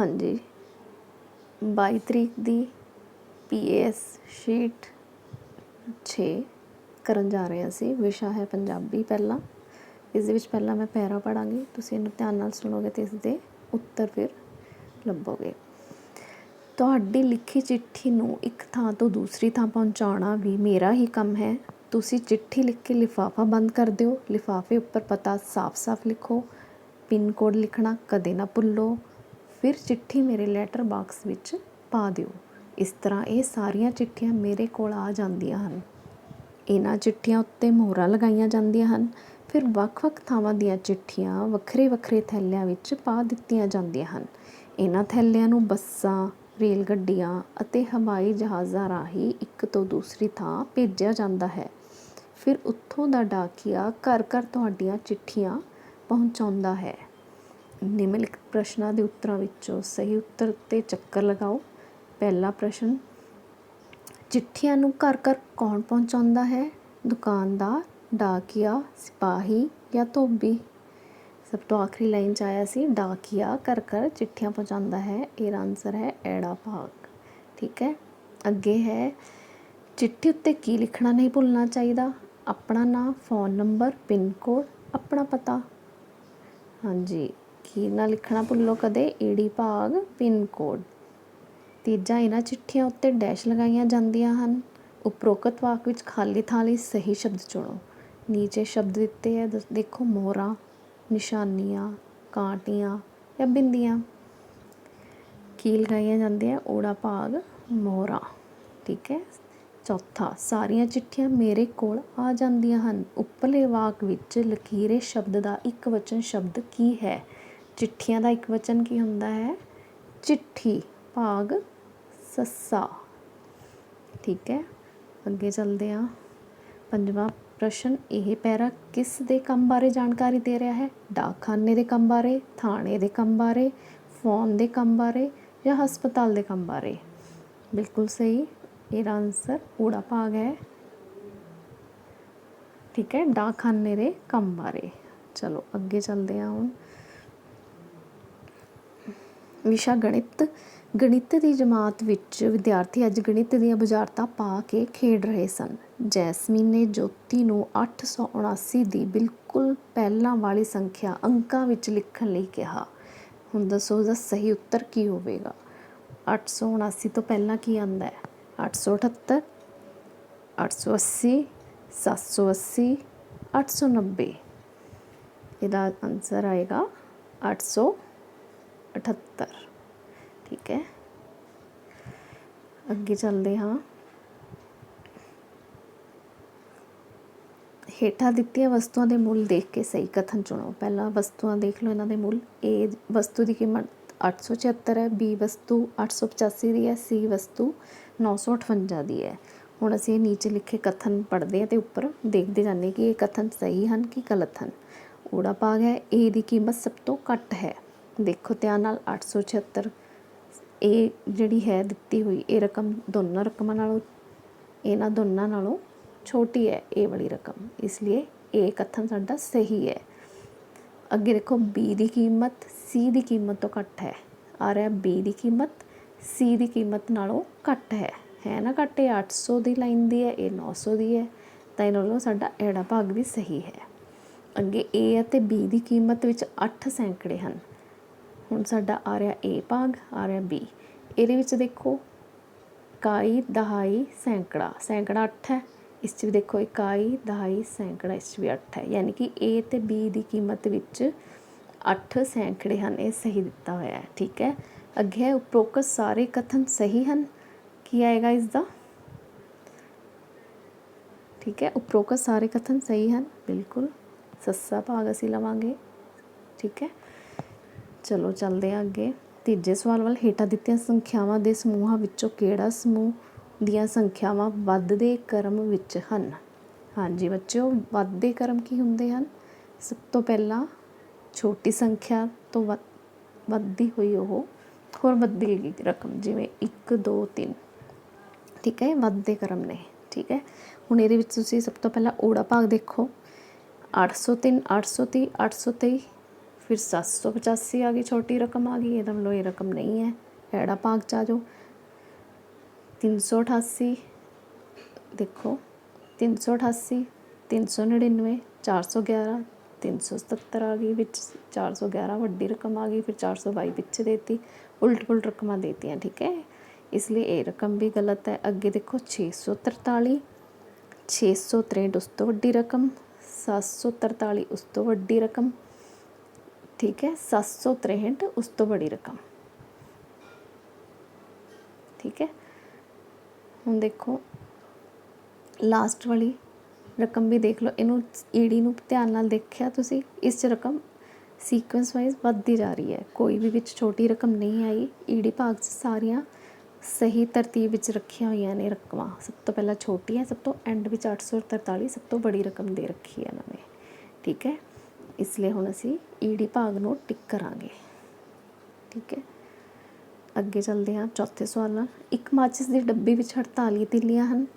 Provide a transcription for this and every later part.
हाँ जी 22 ਤਰੀਕ ਦੀ PAS sheet 6 ਕਰਨ ਜਾ ਰਹੇ ਅਸੀਂ। ਵਿਸ਼ਾ ਹੈ ਪੰਜਾਬੀ। ਪਹਿਲਾਂ ਇਸ ਦੇ ਵਿੱਚ ਪਹਿਲਾਂ ਮੈਂ ਪੈਰਾ ਪੜਾਂਗੀ, ਤੁਸੀਂ ਇਹਨੂੰ ਧਿਆਨ ਨਾਲ ਸੁਣੋਗੇ ਅਤੇ ਇਸ ਦੇ ਉੱਤਰ ਫਿਰ ਲੱਭੋਗੇ। ਤੁਹਾਡੀ ਲਿਖੀ ਚਿੱਠੀ ਨੂੰ ਇੱਕ ਥਾਂ ਤੋਂ ਦੂਸਰੀ ਥਾਂ ਪਹੁੰਚਾਉਣਾ ਵੀ ਮੇਰਾ ਹੀ ਕੰਮ ਹੈ। ਤੁਸੀਂ ਚਿੱਠੀ ਲਿਖ ਕੇ ਲਿਫਾਫਾ ਬੰਦ ਕਰ ਦਿਓ। ਲਿਫਾਫੇ ਉੱਪਰ ਪਤਾ ਸਾਫ਼-ਸਾਫ਼ ਲਿਖੋ। ਪਿੰਨ ਕੋਡ ਲਿਖਣਾ ਕਦੇ ਨਾ ਭੁੱਲੋ। ਫਿਰ ਚਿੱਠੀ ਮੇਰੇ ਲੈਟਰ ਬਾਕਸ ਵਿੱਚ ਪਾ ਦਿਓ। ਇਸ ਤਰ੍ਹਾਂ ਇਹ ਸਾਰੀਆਂ ਚਿੱਠੀਆਂ ਮੇਰੇ ਕੋਲ ਆ ਜਾਂਦੀਆਂ ਹਨ। ਇਹਨਾਂ ਚਿੱਠੀਆਂ ਉੱਤੇ ਮੋਹਰਾਂ ਲਗਾਈਆਂ ਜਾਂਦੀਆਂ ਹਨ। ਫਿਰ ਵੱਖ-ਵੱਖ ਥਾਵਾਂ ਦੀਆਂ ਚਿੱਠੀਆਂ ਵੱਖਰੇ-ਵੱਖਰੇ ਥੈਲਿਆਂ ਵਿੱਚ ਪਾ ਦਿੱਤੀਆਂ ਜਾਂਦੀਆਂ ਹਨ। ਇਹਨਾਂ ਥੈਲਿਆਂ ਨੂੰ ਬੱਸਾਂ, ਰੇਲ ਗੱਡੀਆਂ ਅਤੇ ਹਵਾਈ ਜਹਾਜ਼ਾਂ ਰਾਹੀਂ ਇੱਕ ਤੋਂ ਦੂਸਰੀ ਥਾਂ ਭੇਜਿਆ ਜਾਂਦਾ ਹੈ। ਫਿਰ ਉੱਥੋਂ ਦਾ ਡਾਕੀਆ ਘਰ-ਘਰ ਤੁਹਾਡੀਆਂ ਚਿੱਠੀਆਂ ਪਹੁੰਚਾਉਂਦਾ ਹੈ। ਨਿਮਨਲਿਖਤ ਪ੍ਰਸ਼ਨਾਂ ਦੇ ਉੱਤਰਾਂ ਵਿੱਚੋਂ ਸਹੀ ਉੱਤਰ ਉੱਤੇ ਚੱਕਰ ਲਗਾਓ। ਪਹਿਲਾ ਪ੍ਰਸ਼ਨ, ਚਿੱਠੀਆਂ ਨੂੰ ਘਰ-ਘਰ ਕੌਣ ਪਹੁੰਚਾਉਂਦਾ ਹੈ? ਦੁਕਾਨਦਾਰ, ਡਾਕੀਆ, ਸਿਪਾਹੀ ਜਾਂ ਧੋਬੀ? ਸਭ ਤੋਂ ਆਖਰੀ ਲਾਈਨ 'ਚ ਆਇਆ ਸੀ ਡਾਕੀਆ ਘਰ-ਘਰ ਚਿੱਠੀਆਂ ਪਹੁੰਚਾਉਂਦਾ ਹੈ। ਇਹਦਾ ਆਨਸਰ ਹੈ ਐੜਾ ਭਾਗ। ਠੀਕ ਹੈ। ਅੱਗੇ ਹੈ, ਚਿੱਠੀ ਉੱਤੇ ਕੀ ਲਿਖਣਾ ਨਹੀਂ ਭੁੱਲਣਾ ਚਾਹੀਦਾ? ਆਪਣਾ ਨਾਂ, ਫ਼ੋਨ ਨੰਬਰ, ਪਿੰਨ ਕੋਡ, ਆਪਣਾ ਪਤਾ। ਹਾਂਜੀ, ਕੀ ਨਾ ਲਿਖਣਾ ਭੁੱਲੋ ਕਦੇ? ਏੜੀ ਭਾਗ, ਪਿੰਨ ਕੋਡ। ਤੀਜਾ, ਇਹਨਾਂ ਚਿੱਠੀਆਂ ਉੱਤੇ ਡੈਸ਼ ਲਗਾਈਆਂ ਜਾਂਦੀਆਂ ਹਨ। ਉਪਰੋਕਤ ਵਾਕ ਵਿੱਚ ਖਾਲੀ ਥਾਂ ਲਈ ਸਹੀ ਸ਼ਬਦ ਚੁਣੋ। ਨੀਚੇ ਸ਼ਬਦ ਦਿੱਤੇ ਹੈ, ਦੇਖੋ, ਮੋਹਰਾਂ, ਨਿਸ਼ਾਨੀਆਂ, ਕਾਂਟੀਆਂ ਜਾਂ ਬਿੰਦੀਆਂ। ਕੀ ਲਗਾਈਆਂ ਜਾਂਦੀਆਂ? ਓੜਾ ਭਾਗ, ਮੋਹਰਾਂ। ਠੀਕ ਹੈ। ਚੌਥਾ, ਸਾਰੀਆਂ ਚਿੱਠੀਆਂ ਮੇਰੇ ਕੋਲ ਆ ਜਾਂਦੀਆਂ ਹਨ। ਉੱਪਰਲੇ ਵਾਕ ਵਿੱਚ ਲਕੀਰੇ ਸ਼ਬਦ ਦਾ ਇੱਕ ਵਚਨ ਸ਼ਬਦ ਕੀ ਹੈ? ਚਿੱਠੀਆਂ ਦਾ ਇੱਕ ਵਚਨ ਕੀ ਹੁੰਦਾ ਹੈ? ਚਿੱਠੀ ਭਾਗ ਸੱਸਾ। ਠੀਕ ਹੈ। ਅੱਗੇ ਚੱਲਦੇ ਹਾਂ। ਪੰਜਵਾਂ ਪ੍ਰਸ਼ਨ, ਇਹ ਪੈਰਾ ਕਿਸ ਦੇ ਕੰਮ ਬਾਰੇ ਜਾਣਕਾਰੀ ਦੇ ਰਿਹਾ ਹੈ? ਡਾਕਖਾਨੇ ਦੇ ਕੰਮ ਬਾਰੇ, ਥਾਣੇ ਦੇ ਕੰਮ ਬਾਰੇ, ਫੋਨ ਦੇ ਕੰਮ ਬਾਰੇ ਜਾਂ ਹਸਪਤਾਲ ਦੇ ਕੰਮ ਬਾਰੇ? ਬਿਲਕੁਲ ਸਹੀ, ਇਹਦਾ ਆਨਸਰ ਊੜਾ ਭਾਗ ਹੈ। ਠੀਕ ਹੈ, ਡਾਕਖਾਨੇ ਦੇ ਕੰਮ ਬਾਰੇ। ਚਲੋ ਅੱਗੇ ਚੱਲਦੇ ਹਾਂ ਹੁਣ। ਵਿਸ਼ਾ ਗਣਿਤ। ਗਣਿਤ ਦੀ ਜਮਾਤ ਵਿੱਚ ਵਿਦਿਆਰਥੀ ਅੱਜ ਗਣਿਤ ਦੀਆਂ ਬੁਝਾਰਤਾਂ ਪਾ ਕੇ ਖੇਡ ਰਹੇ ਸਨ। ਜੈਸਮੀਨ ਨੇ ਜੋਤੀ ਨੂੰ 879 ਦੀ ਬਿਲਕੁਲ ਪਹਿਲਾਂ ਵਾਲੀ ਸੰਖਿਆ ਅੰਕਾਂ ਵਿੱਚ ਲਿਖਣ ਲਈ ਕਿਹਾ। ਹੁਣ ਦੱਸੋ ਉਸਦਾ ਸਹੀ ਉੱਤਰ ਕੀ ਹੋਵੇਗਾ? 879 ਤੋਂ ਪਹਿਲਾਂ ਕੀ ਆਉਂਦਾ ਹੈ? 878, 880, 780, 890। ਇਹਦਾ ਆਨਸਰ ਆਏਗਾ 878। ਠੀਕ ਹੈ। ਅੱਗੇ ਚੱਲਦੇ ਹਾਂ। ਹੇਠਾਂ ਦਿੱਤੀਆਂ ਵਸਤੂਆਂ ਦੇ ਮੁੱਲ ਦੇਖ ਕੇ ਸਹੀ ਕਥਨ ਚੁਣੋ। ਪਹਿਲਾਂ ਵਸਤੂਆਂ ਦੇਖ ਲਓ, ਇਹਨਾਂ ਦੇ ਮੁੱਲ। A ਵਸਤੂ ਦੀ ਕੀਮਤ 876 ਹੈ, B ਵਸਤੂ 885 ਦੀ ਹੈ, C ਵਸਤੂ 958 ਦੀ ਹੈ। ਹੁਣ ਅਸੀਂ ਇਹ ਨੀਚੇ ਲਿਖੇ ਕਥਨ ਪੜ੍ਹਦੇ ਹਾਂ ਅਤੇ ਉੱਪਰ ਦੇਖਦੇ ਜਾਂਦੇ ਕਿ ਇਹ ਕਥਨ ਸਹੀ ਹਨ ਕਿ ਗਲਤ ਹਨ। ਊੜਾ ਭਾਗ ਹੈ, A ਦੀ ਕੀਮਤ ਸਭ ਤੋਂ ਘੱਟ ਹੈ। ਦੇਖੋ ਧਿਆਨ ਨਾਲ, 876 ਇਹ ਜਿਹੜੀ ਹੈ ਦਿੱਤੀ ਹੋਈ ਇਹ ਰਕਮ ਦੋਨਾਂ ਰਕਮਾਂ ਨਾਲੋਂ, ਇਹਨਾਂ ਦੋਨਾਂ ਨਾਲੋਂ ਛੋਟੀ ਹੈ ਇਹ ਵਾਲੀ ਰਕਮ, ਇਸ ਲਈ ਇਹ ਕਥਨ ਸਾਡਾ ਸਹੀ ਹੈ। ਅੱਗੇ ਦੇਖੋ, B ਦੀ ਕੀਮਤ C ਦੀ ਕੀਮਤ ਤੋਂ ਘੱਟ ਹੈ। ਆ ਰਿਹਾ B ਦੀ ਕੀਮਤ C ਦੀ ਕੀਮਤ ਨਾਲੋਂ ਘੱਟ ਹੈ ਨਾ ਘੱਟ। ਇਹ 800 ਦੀ ਲਾਈਨ ਦੀ ਹੈ, ਇਹ 900 ਦੀ ਹੈ, ਤਾਂ ਇਹਨਾਂ ਨਾਲੋਂ ਸਾਡਾ ਐੜਾ ਭਾਗ ਵੀ ਸਹੀ ਹੈ। ਅੱਗੇ A ਅਤੇ B ਦੀ ਕੀਮਤ ਵਿੱਚ 8 ਸੈਂਕੜੇ ਹਨ। ਹੁਣ ਸਾਡਾ ਆ ਰਿਹਾ A ਭਾਗ, ਆ ਰਿਹਾ B। ਇਹਦੇ ਵਿੱਚ ਦੇਖੋ, ਇਕਾਈ, ਦਹਾਈ, ਸੈਂਕੜਾ। ਸੈਂਕੜਾ 8 ਹੈ, ਇਸ 'ਚ ਵੀ ਦੇਖੋ ਇਕਾਈ, ਦਹਾਈ, ਸੈਂਕੜਾ, ਇਸ 'ਚ ਵੀ 8 ਹੈ। ਯਾਨੀ ਕਿ A ਅਤੇ B ਦੀ ਕੀਮਤ ਵਿੱਚ 8 ਸੈਂਕੜੇ ਹਨ। ਇਹ ਸਹੀ ਦਿੱਤਾ ਹੋਇਆ ਹੈ। ਠੀਕ ਹੈ। ਅੱਗੇ ਹੈ, ਉਪਰੋਕਤ ਸਾਰੇ ਕਥਨ ਸਹੀ ਹਨ। ਕੀ ਆਏਗਾ ਇਸਦਾ? ਠੀਕ ਹੈ, ਉਪਰੋਕਤ ਸਾਰੇ ਕਥਨ ਸਹੀ ਹਨ। ਬਿਲਕੁਲ ਸੱਸਾ ਭਾਗ ਅਸੀਂ ਲਵਾਂਗੇ। ਠੀਕ ਹੈ। ਚਲੋ ਚੱਲਦੇ ਹਾਂ ਅੱਗੇ। ਤੀਜੇ ਸਵਾਲ ਵੱਲ। ਹੇਠਾਂ ਦਿੱਤੀਆਂ ਸੰਖਿਆਵਾਂ ਦੇ ਸਮੂਹਾਂ ਵਿੱਚੋਂ ਕਿਹੜਾ ਸਮੂਹ ਦੀਆਂ ਸੰਖਿਆਵਾਂ ਵੱਧਦੇ ਕ੍ਰਮ ਵਿੱਚ ਹਨ? ਹਾਂਜੀ ਬੱਚਿਓ, ਵੱਧਦੇ ਕ੍ਰਮ ਕੀ ਹੁੰਦੇ ਹਨ? ਸਭ ਤੋਂ ਪਹਿਲਾਂ ਛੋਟੀ ਸੰਖਿਆ ਤੋਂ ਵੱਧਦੀ ਹੋਈ ਉਹ ਹੋਰ ਵੱਧੇਗੀ ਰਕਮ, ਜਿਵੇਂ 1 2 3। ਠੀਕ ਹੈ, ਵੱਧਦੇ ਕ੍ਰਮ ਨੇ। ਠੀਕ ਹੈ। ਹੁਣ ਇਹਦੇ ਵਿੱਚ ਤੁਸੀਂ ਸਭ ਤੋਂ ਪਹਿਲਾਂ ਊੜਾ ਭਾਗ ਦੇਖੋ। 803, 830, 823। फिर 785 आ गई, छोटी रकम आ गई, ये मतलब ये रकम नहीं है, ऐड़ा भाग च आ जाओ। 388 देखो, 388, 399, 411, 377 आ गई विच, 411 वड्डी रकम आ गई, फिर 422 पिछे देती, उल्ट पुलट रकमां देतियाँ, ठीक है, इसलिए ये रकम भी गलत है। अगे देखो 643, 663 उस तो वड्डी रकम, 743 उस तो वड्डी रकम, ठीक है, 763 उस तो बड़ी रकम, ठीक है। हुण देखो लास्ट वाली रकम भी देख लो, इनू ईडी नू ध्यान नाल देखिया तुसी, इस च रकम सीक्वेंस वाइज वधदी जा रही है, कोई भी विच छोटी रकम नहीं आई, ईडी भाग च सारियां सही तरतीब विच रखिया हुई ने रकमां, सब तो पहला छोटी है, सब तो एंड विच 843 सब तो बड़ी रकम दे रखी है इन्होंने, ठीक है, इसलिए हुण असीं ईडी भाग नू टिक करांगे, ठीक है। अगे चलते हैं चौथे सवाल नाल। एक माचिस की डब्बी विच 48 तिल्लियां हन,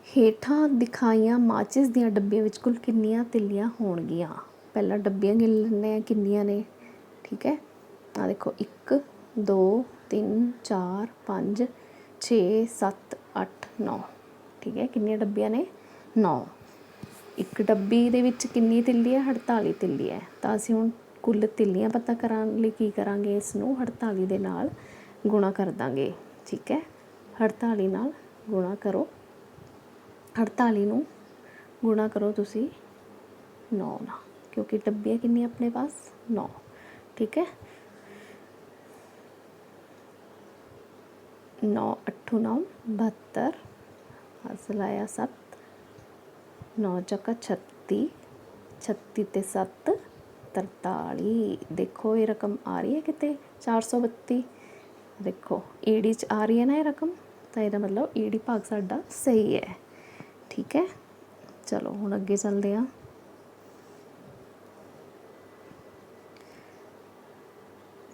हेठां दिखाईयां माचिस दियां डब्बियां विच कुल कितनियां तिल्लियां होणगियां। पहला डब्बियां गिन लैंदे आ कितनियां ने, ठीक है। आ देखो 1 2 3 4 5 6 7 8 9, ठीक है, कितनियां डब्बियां ने 9। एक डब्बी दे विच कितनी तिल्ली है, 48 तिल्ली है, तो असीं हुण कुल तिल्लियां पता कराउण लई की करांगे, इसनूं 48 दे नाल गुणा कर दांगे, ठीक है। 48 नाल गुणा करो, 48 नूं गुणा करो तुसी 9 नाल, क्योंकि डब्बियां कितनी अपने पास 9, ठीक है। 9 8 9 72, हस लाया 7, 9 चौका 36, 36 ते 7 43। देखो ये रकम आ रही है कितने 432, देखो ईडी च आ रही है ना ये रकम, तो यदा मतलब ईडी भाग साडा सही है, ठीक है। चलो हुण अगे चलते हैं।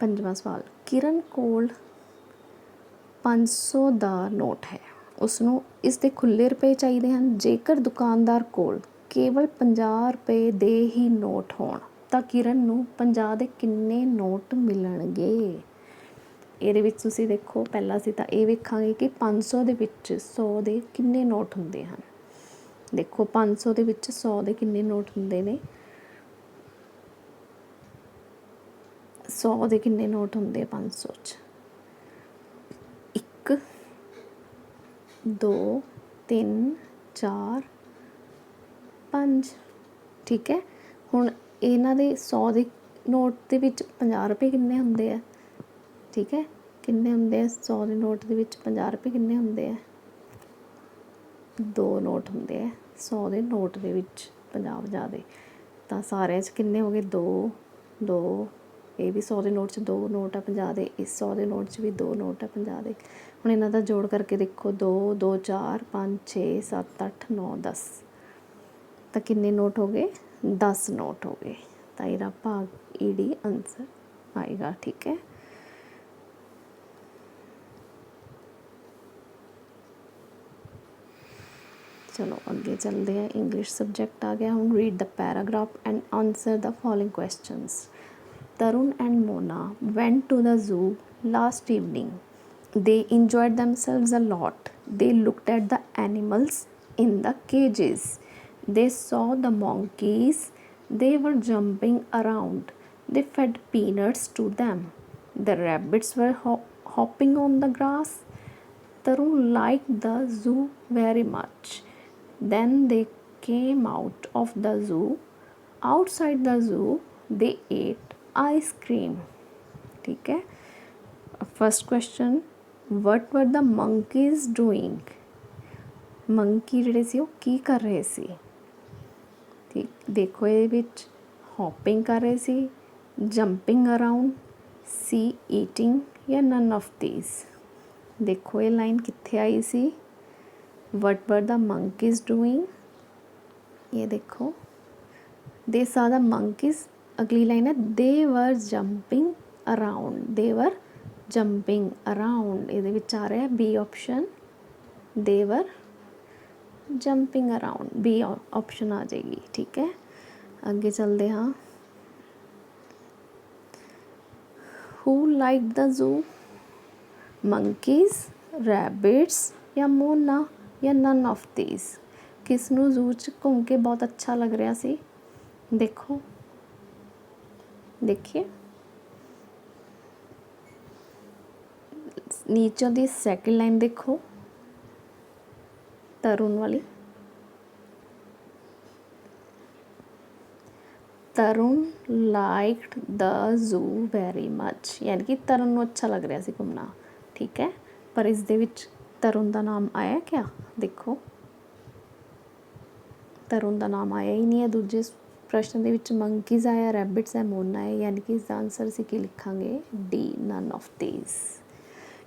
पंजवां सवाल, किरण कोल 500 दा नोट है, उसनों इस दे खुले रुपए चाहिए हैं, जेकर दुकानदार कोल केवल 50 रुपए दे ही नोट होण ਤਾਂ किरण ਨੂੰ 50 ਦੇ किन्ने नोट मिलणगे। ਇਹਦੇ ਵਿੱਚ ਤੁਸੀਂ ਦੇਖੋ ਪਹਿਲਾਂ ਅਸੀਂ ਤਾਂ ਇਹ ਵੇਖਾਂਗੇ ਕਿ 500 ਦੇ ਵਿੱਚ 100 ਦੇ ਕਿੰਨੇ ਨੋਟ ਹੁੰਦੇ ਹਨ। ਦੇਖੋ 500 ਦੇ ਵਿੱਚ 100 ਦੇ ਕਿੰਨੇ ਨੋਟ ਹੁੰਦੇ ਨੇ, 100 ਦੇ ਕਿੰਨੇ ਨੋਟ ਹੁੰਦੇ 500 ਚ, 1 2 3 4 5, ठीक है। ਹੁਣ ਇਹਨਾਂ ਦੇ 100 ਦੇ ਨੋਟ ਦੇ ਵਿੱਚ 50 ਰੁਪਏ ਕਿੰਨੇ ਹੁੰਦੇ ਆ, ਠੀਕ ਹੈ, ਕਿੰਨੇ ਹੁੰਦੇ ਆ 100 ਦੇ ਨੋਟ ਦੇ ਵਿੱਚ 50 ਰੁਪਏ ਕਿੰਨੇ ਹੁੰਦੇ ਆ, 2 ਨੋਟ ਹੁੰਦੇ ਆ 100 ਦੇ ਨੋਟ ਦੇ ਵਿੱਚ 50 ਦੇ, ਤਾਂ ਸਾਰਿਆਂ 'ਚ ਕਿੰਨੇ ਹੋ ਗਏ 2 2, ਇਹ ਵੀ 100 ਦੇ ਨੋਟ 'ਚ 2 ਨੋਟ ਆ 50 ਦੇ, ਇਸ 100 ਦੇ ਨੋਟ 'ਚ ਵੀ 2 ਨੋਟ ਆ 50 ਦੇ। ਹੁਣ ਇਹਨਾਂ ਦਾ ਜੋੜ ਕਰਕੇ ਦੇਖੋ 2 2 4 5 6 7 8 9 10, ਤਾਂ ਕਿੰਨੇ ਨੋਟ ਹੋ ਗਏ 10 नोट हो गए, तो यह भाग ईडी आंसर आएगा, ठीक है। चलो अगे चलते हैं, इंग्लिश सब्जेक्ट आ गया। हम read the paragraph and answer the following questions. Tarun and Mona went to the zoo last evening, they enjoyed themselves a lot, they looked at the animals in the cages, they saw the monkeys, they were jumping around, they fed peanuts to them, the rabbits were hopping on the grass. Tarun liked the zoo very much. Then they came out of the zoo. Outside the zoo they ate ice cream, ठीक है। First question, what were the monkeys doing? Monkey ਜਿਹੜੇ ਸੀ ਉਹ ਕੀ ਕਰ ਰਹੇ ਸੀ, ਠੀਕ, ਦੇਖੋ ਇਹਦੇ ਵਿੱਚ ਹੌਪਿੰਗ ਕਰ ਰਹੇ ਸੀ, ਜੰਪਿੰਗ ਅਰਾਊਂਡ, ਸੀ ਈਟਿੰਗ, ਜਾਂ ਨਨ ਆਫ ਦੀਜ਼। ਦੇਖੋ ਇਹ ਲਾਈਨ ਕਿੱਥੇ ਆਈ ਸੀ, ਵਟ वर द monkeys doing, ये देखो दे saw the monkeys, अगली लाइन है they were jumping around, they were jumping around, ਇਹਦੇ ਵਿੱਚ ਆ ਰਿਹਾ B option, they were jumping around, B option आ जाएगी, ठीक है। अगे चलते हाँ, who like the zoo, monkeys, rabbits या मोना या नन ऑफ दीज। किस ਨੂੰ ਜ਼ੂ 'ਚ ਘੁੰਮ ਕੇ ਬਹੁਤ ਅੱਛਾ ਲੱਗ ਰਿਹਾ ਸੀ। ਦੇਖੋ, देखिए नीचों दी सैकेंड लाइन देखो, तरुण वाली, Tarun liked the zoo very much, यानी कि तरुण ਨੂੰ अच्छा लग रहा सी घूमना। ठीक है, पर इस दे विच तरुण का नाम आया क्या? देखो, तरुण का नाम आया ही नहीं है। दूजे प्रश्न के विच मंकीज आया, रैबिट्स है, मोना है, यानी कि इसका आंसर असीं की लिखांगे डी, नन ऑफ दीज।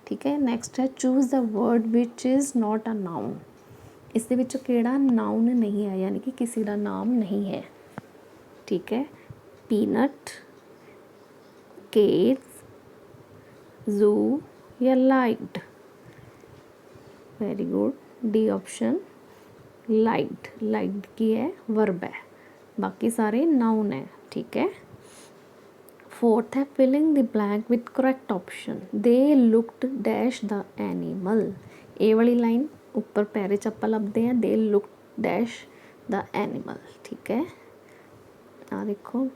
ठीक है, नैक्सट है choose the word which is not a noun. इस दे विच किहड़ा नाउन नहीं है, यानी कि किसी का नाम नहीं है। ठीक है, पीनट, केज, जू या liked. Very good, D option liked. Liked की है, वर्ब है, बाकी सारे नाउन है। ठीक है, फोर्थ है filling the blank with correct option. They looked dash the animal. ए वाली लाइन ऊपर पैरे चप्पा लभदे हैं, they looked dash the animal. ठीक है, आ देखो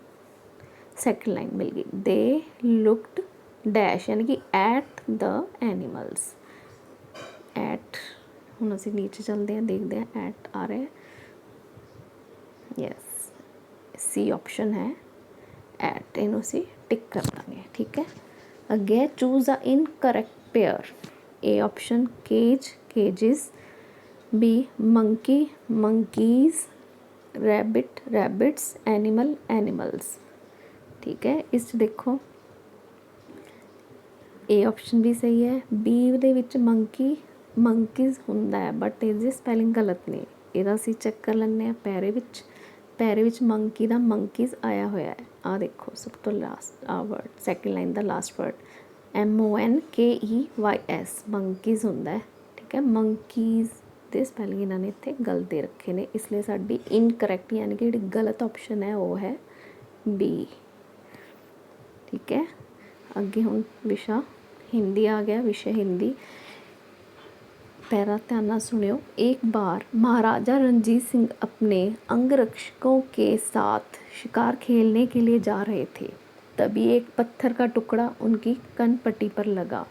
सैकेंड लाइन मिल गई, दे लुकड डैश, यानी कि एट द एनीमल्स। एट, हुण असीं नीचे चलते हैं, देखते हैं एट आ रहा है। यस, सी ऑप्शन है एट, इनू असीं टिक कर देंगे। ठीक है, अगे choose a incorrect pair. A option cage, cages, B monkey, monkeys, rabbit, rabbits, animal, animals. ठीक है, इस देखो ए ऑप्शन भी सही है, B they which monkey, monkeys हुंदा है, बट इसकी स्पैलिंग गलत ने। इहदा असीं चैक कर लैंदे आं। पैरे विच मंकी दा मंकीज आया होया है। आ देखो सब तो लास्ट आ वर्ड, सैकेंड लाइन दा लास्ट वर्ड MONKEYS, मंकीज हुंदा है। ठीक है, मंकीज दे स्पैलिंग इन्होंने इत्थे गलत दे रखे ने, इसलिए साडी इनकरैक्ट यानी कि जिहड़ी गलत ऑप्शन है वो है बी। ठीक है, अगे हुण विशा हिंदी आ गया, विषय हिंदी। पैरा ध्यान नाल सुनियो। एक बार महाराजा रणजीत सिंह अपने अंगरक्षकों के साथ शिकार खेलने के लिए जा रहे थे, तभी एक पत्थर का टुकड़ा उनकी कनपट्टी पर लगा।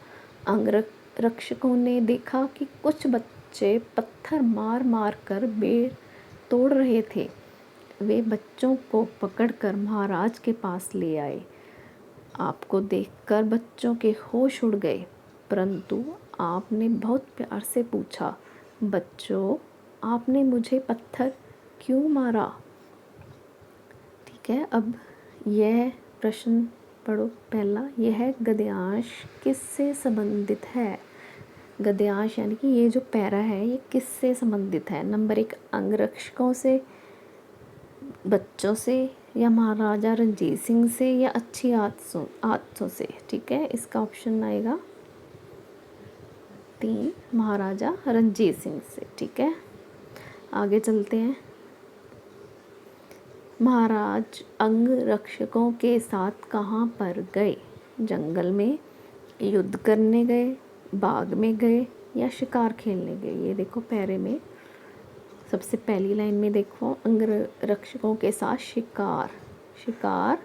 अंगरक्षकों ने देखा कि कुछ बच्चे पत्थर मार मार कर बेर तोड़ रहे थे। वे बच्चों को पकड़कर महाराज के पास ले आए। आपको देखकर बच्चों के होश उड़ गए, परंतु आपने बहुत प्यार से पूछा, बच्चों आपने मुझे पत्थर क्यों मारा? ठीक है, अब यह प्रश्न पढ़ो। पहला, यह गद्यांश किससे संबंधित है? गद्यांश यानी कि ये जो पैरा है ये किससे संबंधित है? नंबर 1 अंगरक्षकों से, बच्चों से, या महाराजा रणजीत सिंह से, या अच्छी आदतों से। ठीक है, इसका ऑप्शन आएगा 3, महाराजा रणजीत सिंह से। ठीक है, आगे चलते हैं। महाराज अंगरक्षकों के साथ कहाँ पर गए? जंगल में, युद्ध करने गए, बाग में गए, या शिकार खेलने गए? ये देखो पैरे में सबसे पहली लाइन में देखो, अंगरक्षकों के साथ शिकार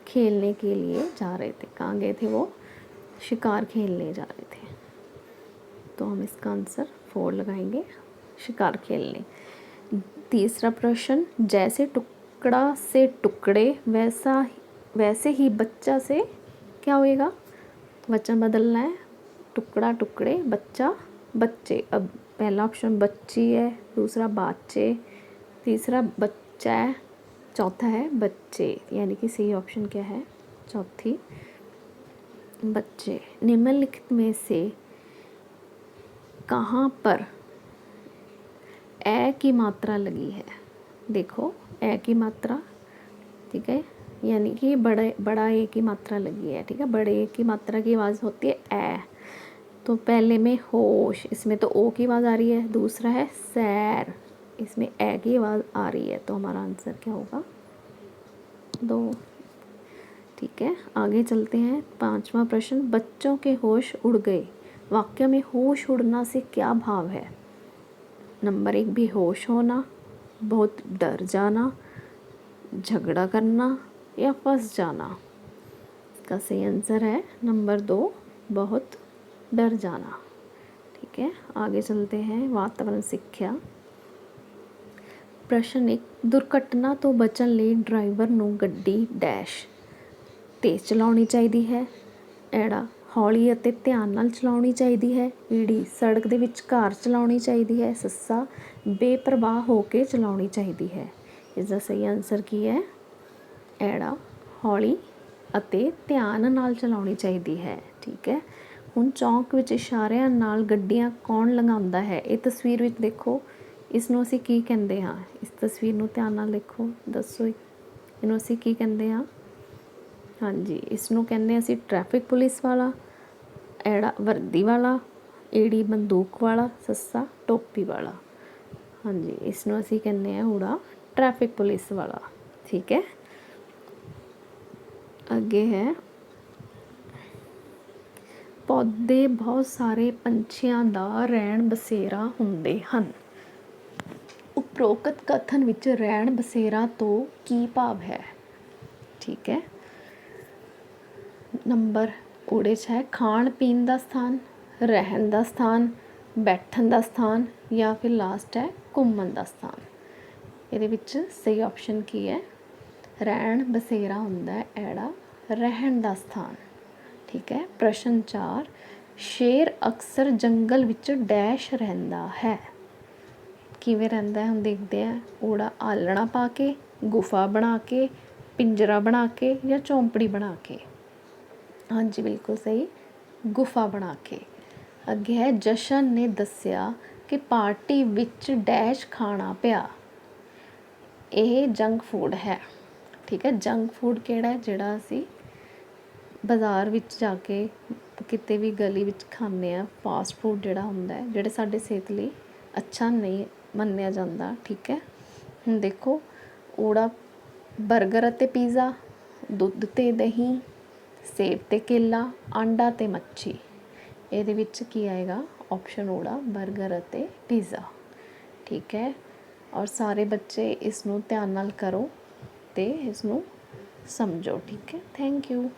खेलने के लिए जा रहे थे। कहाँ गए थे वो? शिकार खेलने जा रहे थे, तो हम इसका आंसर 4 लगाएंगे, शिकार खेलने। तीसरा प्रश्न, जैसे टुकड़ा से टुकड़े वैसे ही बच्चा से क्या होएगा? वचन बदलना है, टुकड़ा टुकड़े, बच्चा बच्चे। अब पहला ऑप्शन बच्ची है, दूसरा बाचे, तीसरा बच्चा है, चौथा है बच्चे, यानी कि सही ऑप्शन क्या है? चौथी, बच्चे। निम्नलिखित में से कहाँ पर ए की मात्रा लगी है? देखो ए की मात्रा, ठीक है, यानी कि बड़ा ए की मात्रा लगी है। ठीक है, बड़े ए की मात्रा की आवाज़ होती है ए। तो पहले में होश, इसमें तो ओ की आवाज़ आ रही है। दूसरा है सैर, इसमें ए की आवाज़ आ रही है। तो हमारा आंसर क्या होगा? 2। ठीक है, आगे चलते हैं। 5वां प्रश्न, बच्चों के होश उड़ गए। वाक्य में होश उड़ना से क्या भाव है? नंबर 1, बेहोश होना, बहुत डर जाना, झगड़ा करना या फंस जाना। इसका सही आंसर है नंबर 2, बहुत डर जाना। ठीक है, आगे चलते हैं। वातावरण सिक्ख्या। प्रश्न 1, दुर्घटना तो बचन ਲਈ ड्राइवर ਨੂੰ ਗੱਡੀ ਡੈਸ਼ ਤੇਜ਼ ਚਲਾਉਣੀ ਚਾਹੀਦੀ ਹੈ। ਐੜਾ ਹੌਲੀ ਅਤੇ ਧਿਆਨ ਨਾਲ ਚਲਾਉਣੀ ਚਾਹੀਦੀ ਹੈ। ਈੜੀ ਸੜਕ ਦੇ ਵਿਚਕਾਰ ਚਲਾਉਣੀ ਚਾਹੀਦੀ ਹੈ। ਸੱਸਾ ਬੇਪਰਵਾਹ ਹੋ ਕੇ ਚਲਾਉਣੀ ਚਾਹੀਦੀ ਹੈ। ਇਸ ਦਾ ਸਹੀ ਆਨਸਰ ਕੀ ਹੈ? ਐੜਾ ਹੌਲੀ ਅਤੇ ਧਿਆਨ ਨਾਲ ਚਲਾਉਣੀ ਚਾਹੀਦੀ ਹੈ। ਠੀਕ ਹੈ, ਹੁਣ ਚੌਂਕ ਵਿੱਚ ਇਸ਼ਾਰਿਆਂ ਨਾਲ ਗੱਡੀਆਂ ਕੌਣ ਲੰਘਾਉਂਦਾ ਹੈ? ਇਹ ਤਸਵੀਰ ਵਿੱਚ ਦੇਖੋ, ਇਸ ਨੂੰ ਅਸੀਂ ਕੀ ਕਹਿੰਦੇ ਹਾਂ? ਇਸ ਤਸਵੀਰ ਨੂੰ ਧਿਆਨ ਨਾਲ ਦੇਖੋ, ਦੱਸੋ ਇਹਨੂੰ ਅਸੀਂ ਕੀ ਕਹਿੰਦੇ ਹਾਂ? ਹਾਂਜੀ, ਇਸ ਨੂੰ ਕਹਿੰਦੇ ਅਸੀਂ ਟ੍ਰੈਫਿਕ ਪੁਲਿਸ ਵਾਲਾ, ਐੜਾ ਵਰਦੀ ਵਾਲਾ, ਈੜੀ ਬੰਦੂਕ ਵਾਲਾ, ਸੱਸਾ ਟੋਪੀ ਵਾਲਾ। ਹਾਂਜੀ, ਇਸ ਨੂੰ ਅਸੀਂ ਕਹਿੰਦੇ ਹਾਂ ਊੜਾ ਟ੍ਰੈਫਿਕ ਪੁਲਿਸ ਵਾਲਾ। ਠੀਕ ਹੈ, ਅੱਗੇ ਹੈ ਪੌਦੇ ਬਹੁਤ ਸਾਰੇ ਪੰਛੀਆਂ ਦਾ ਰਹਿਣ ਬਸੇਰਾ ਹੁੰਦੇ ਹਨ। ਉਪਰੋਕਤ ਕਥਨ ਵਿੱਚ ਰਹਿਣ ਬਸੇਰਾ ਤੋਂ ਕੀ ਭਾਵ ਹੈ? ਠੀਕ ਹੈ, ਨੰਬਰ ਊੜੇ 'ਚ ਹੈ ਖਾਣ ਪੀਣ ਦਾ ਸਥਾਨ, ਰਹਿਣ ਦਾ ਸਥਾਨ, ਬੈਠਣ ਦਾ ਸਥਾਨ ਜਾਂ ਫਿਰ ਲਾਸਟ ਹੈ ਘੁੰਮਣ ਦਾ ਸਥਾਨ। ਇਹਦੇ ਵਿੱਚ ਸਹੀ ਆਪਸ਼ਨ ਕੀ ਹੈ? ਰਹਿਣ ਬਸੇਰਾ ਹੁੰਦਾ ਹੈ ਐੜਾ ਰਹਿਣ ਦਾ ਸਥਾਨ। ਠੀਕ ਹੈ, ਪ੍ਰਸ਼ਨ 4, ਸ਼ੇਰ ਅਕਸਰ ਜੰਗਲ ਵਿੱਚ ਡੈਸ਼ ਰਹਿੰਦਾ ਹੈ। ਕਿਵੇਂ ਰਹਿੰਦਾ? ਹੁਣ ਦੇਖਦੇ ਹਾਂ। ਊੜਾ ਆਲਣਾ ਪਾ ਕੇ, ਗੁਫਾ ਬਣਾ ਕੇ, ਪਿੰਜਰਾ ਬਣਾ ਕੇ ਜਾਂ ਝੌਂਪੜੀ ਬਣਾ ਕੇ। ਹਾਂਜੀ, ਬਿਲਕੁਲ ਸਹੀ, ਗੁਫਾ ਬਣਾ ਕੇ। ਅੱਗੇ ਹੈ ਜਸ਼ਨ ਨੇ ਦੱਸਿਆ ਕਿ ਪਾਰਟੀ ਵਿੱਚ ਡੈਸ਼ ਖਾਣਾ ਪਿਆ। ਇਹ ਜੰਕ ਫੂਡ ਹੈ। ਠੀਕ ਹੈ, ਜੰਕ ਫੂਡ ਕਿਹੜਾ ਹੈ? ਜਿਹੜਾ ਅਸੀਂ ਬਾਜ਼ਾਰ ਵਿੱਚ ਜਾ ਕੇ ਕਿਤੇ ਵੀ ਗਲੀ ਵਿੱਚ ਖਾਂਦੇ ਹਾਂ, ਫਾਸਟ ਫੂਡ ਜਿਹੜਾ ਹੁੰਦਾ ਹੈ, ਜਿਹੜੇ ਸਾਡੇ ਸਿਹਤ ਲਈ ਅੱਛਾ ਨਹੀਂ ਮੰਨਿਆ ਜਾਂਦਾ। ਠੀਕ ਹੈ, ਹੁਣ ਦੇਖੋ ਊੜਾ ਬਰਗਰ ਅਤੇ ਪੀਜ਼ਾ, ਦੁੱਧ ਅਤੇ ਦਹੀਂ, ਸੇਬ ਅਤੇ ਕੇਲਾ, ਆਂਡਾ ਅਤੇ ਮੱਛੀ। ਇਹਦੇ ਵਿੱਚ ਕੀ ਆਏਗਾ? ਆਪਸ਼ਨ ਊੜਾ ਬਰਗਰ ਅਤੇ ਪੀਜ਼ਾ। ਠੀਕ ਹੈ, ਔਰ ਸਾਰੇ ਬੱਚੇ ਇਸ ਨੂੰ ਧਿਆਨ ਨਾਲ ਕਰੋ ਅਤੇ ਇਸ ਨੂੰ ਸਮਝੋ। ਠੀਕ ਹੈ, ਥੈਂਕ ਯੂ।